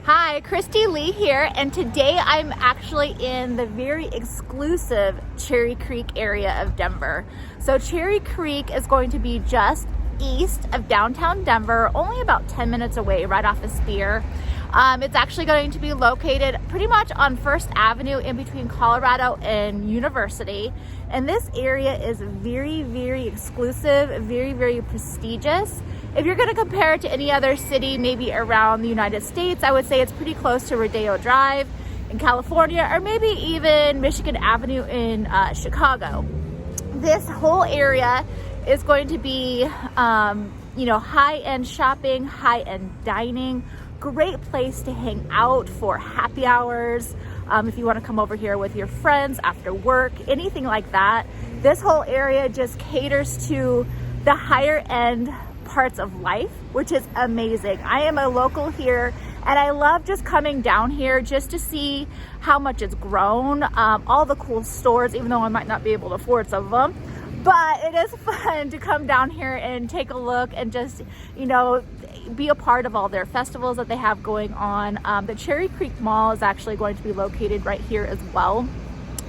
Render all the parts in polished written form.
Hi, Christy Lee here, and today I'm actually in the very exclusive Cherry Creek area of Denver. So Cherry Creek is going to be just east of downtown Denver, only about 10 minutes away, right off of Spear. It's actually going to be located pretty much on First Avenue in between Colorado and University. And this area is very, very exclusive, very, very prestigious. If you're going to compare it to any other city, maybe around the United States, I would say it's pretty close to Rodeo Drive in California, or maybe even Michigan Avenue in Chicago. This whole area is going to be, high-end shopping, high-end dining, great place to hang out for happy hours. If you want to come over here with your friends after work, anything like that. This whole area just caters to the higher end parts of life, which is amazing. I am a local here and I love just coming down here just to see how much it's grown, all the cool stores, even though I might not be able to afford some of them. But it is fun to come down here and take a look and just, be a part of all their festivals that they have going on. The Cherry Creek Mall is actually going to be located right here as well.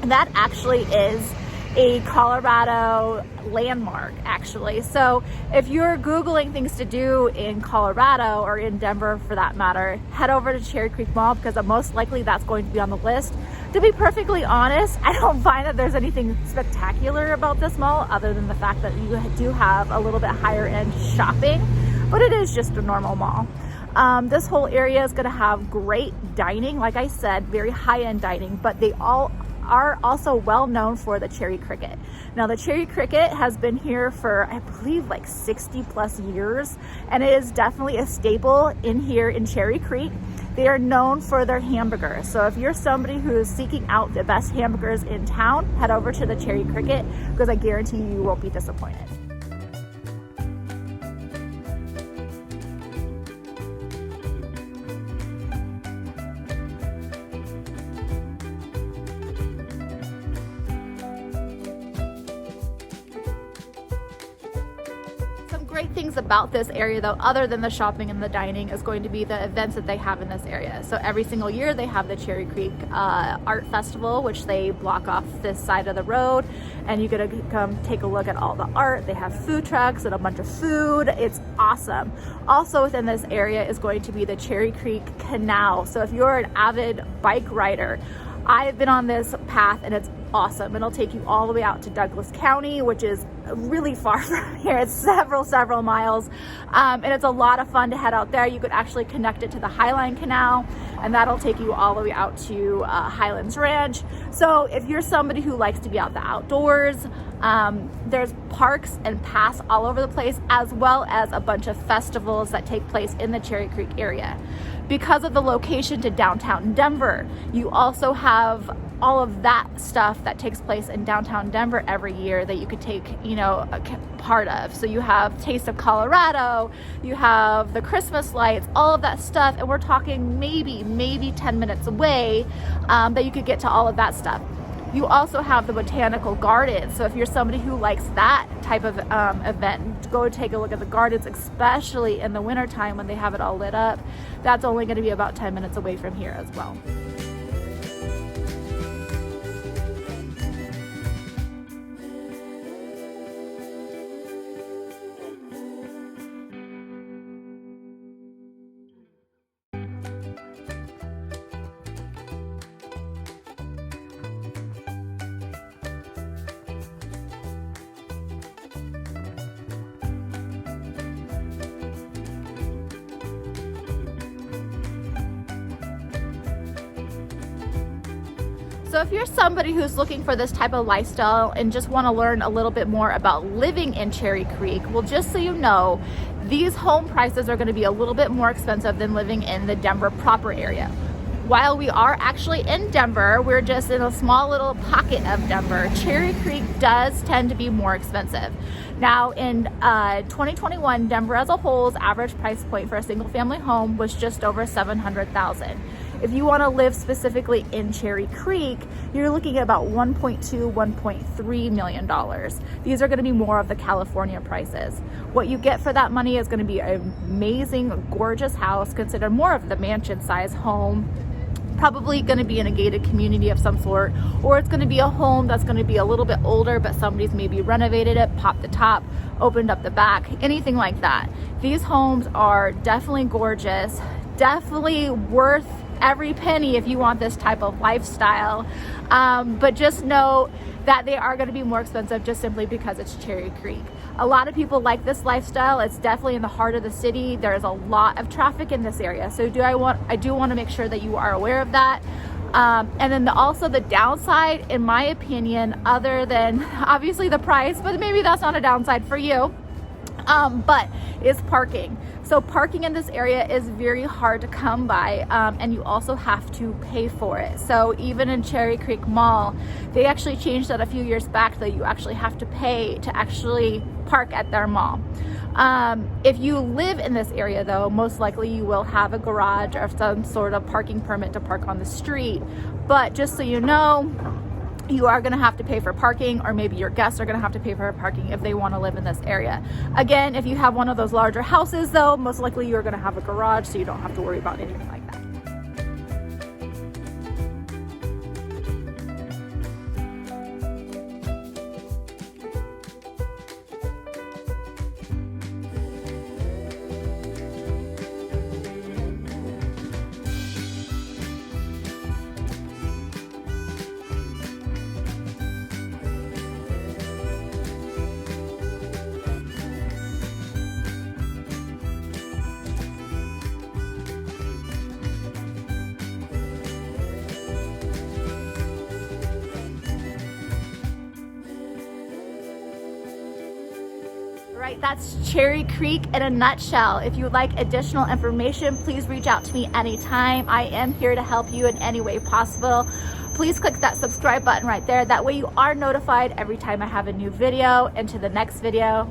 And that actually is a Colorado landmark, actually. So if you're Googling things to do in Colorado or in Denver for that matter, head over to Cherry Creek Mall because most likely that's going to be on the list. To be perfectly honest, I don't find that there's anything spectacular about this mall other than the fact that you do have a little bit higher end shopping, but it is just a normal mall. This whole area is going to have great dining, like I said, very high-end dining, but they all are also well known for the Cherry Cricket. Now the Cherry Cricket has been here for I believe like 60 plus years, and it is definitely a staple in here in Cherry Creek. They are known for their hamburgers. So if you're somebody who is seeking out the best hamburgers in town, head over to the Cherry Cricket because I guarantee you won't be disappointed. Great things about this area though, other than the shopping and the dining, is going to be the events that they have in this area. So every single year they have the Cherry Creek Art Festival, which they block off this side of the road and you get to come take a look at all the art. They have food trucks and a bunch of food. It's awesome. Also within this area is going to be the Cherry Creek Canal. So if you're an avid bike rider, I've been on this path and it's awesome. It'll take you all the way out to Douglas County, which is really far from here. It's several miles, and it's a lot of fun to head out there. You could actually connect it to the Highline Canal, and that'll take you all the way out to Highlands Ranch. So if you're somebody who likes to be out the outdoors, there's parks and paths all over the place, as well as a bunch of festivals that take place in the Cherry Creek area. Because of the location to downtown Denver, you also have all of that stuff that takes place in downtown Denver every year that you could take, a part of. So you have Taste of Colorado, you have the Christmas lights, all of that stuff, and we're talking maybe 10 minutes away that you could get to all of that stuff. You also have the botanical gardens. So if you're somebody who likes that type of event, go take a look at the gardens, especially in the wintertime when they have it all lit up. That's only going to be about 10 minutes away from here as well. So if you're somebody who's looking for this type of lifestyle and just want to learn a little bit more about living in Cherry Creek, well, just so you know, these home prices are going to be a little bit more expensive than living in the Denver proper area. While we are actually in Denver, we're just in a small little pocket of Denver. Cherry Creek does tend to be more expensive. Now in 2021, Denver as a whole's average price point for a single family home was just over $700,000. If you want to live specifically in Cherry Creek, you're looking at about $1.2, $1.3 million. These are going to be more of the California prices. What you get for that money is going to be an amazing, gorgeous house, considered more of the mansion size home. Probably going to be in a gated community of some sort, or it's going to be a home that's going to be a little bit older, but somebody's maybe renovated it, popped the top, opened up the back, anything like that. These homes are definitely gorgeous, definitely worth every penny if you want this type of lifestyle. But just know that they are going to be more expensive just simply because it's Cherry Creek. A lot of people like this lifestyle. It's definitely in the heart of the city. There's a lot of traffic in this area. So I do want to make sure that you are aware of that. And then also the downside, in my opinion, other than obviously the price, but maybe that's not a downside for you, but is parking. So parking in this area is very hard to come by, and you also have to pay for it. So even in Cherry Creek Mall, they actually changed that a few years back that you actually have to pay to actually park at their mall. If you live in this area though, most likely you will have a garage or some sort of parking permit to park on the street. But just so you know, you are going to have to pay for parking, or maybe your guests are going to have to pay for parking if they want to live in this area. Again, if you have one of those larger houses though, most likely you're going to have a garage, so you don't have to worry about anything like that. Right, that's Cherry Creek in a nutshell. If you would like additional information, please reach out to me anytime. I am here to help you in any way possible. Please click that subscribe button right there. That way you are notified every time I have a new video. And to the next video.